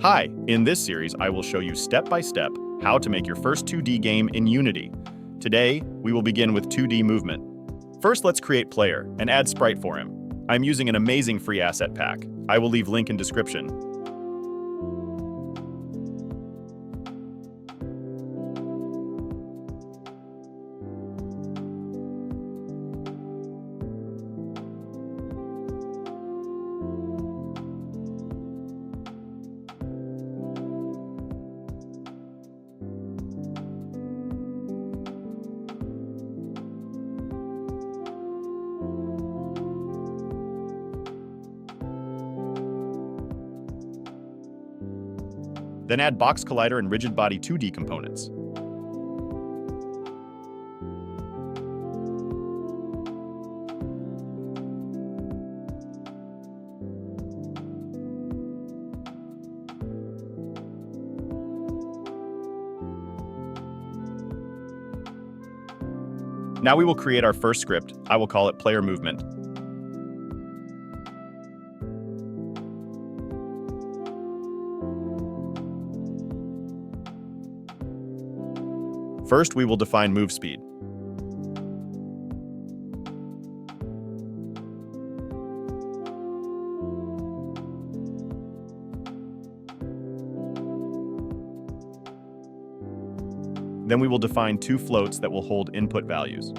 Hi, in this series I will show you step by step how to make your first 2D game in Unity. Today, we will begin with 2D movement. First, let's create player and add sprite for him. I'm using an amazing free asset pack. I will leave link in description. Then add box collider and rigid body 2D components. Now we will create our first script. I will call it player movement. First, we will define move speed. Then we will define two floats that will hold input values.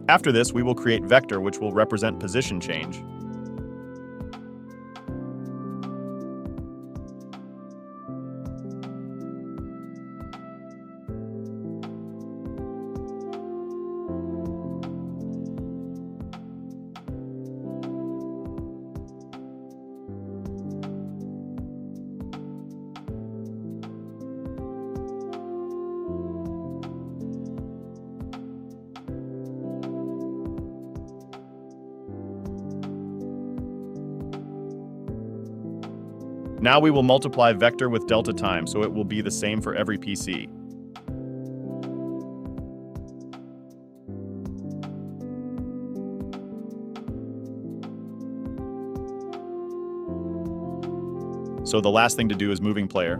After this, we will create vector, which will represent position change. Now we will multiply vector with delta time, so it will be the same for every PC. So the last thing to do is moving player.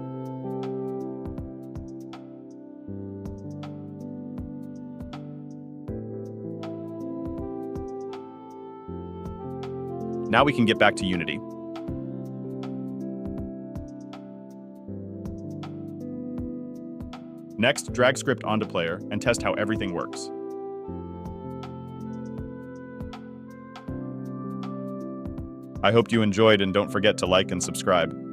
Now we can get back to Unity. Next, drag script onto player and test how everything works. I hope you enjoyed, and don't forget to like and subscribe.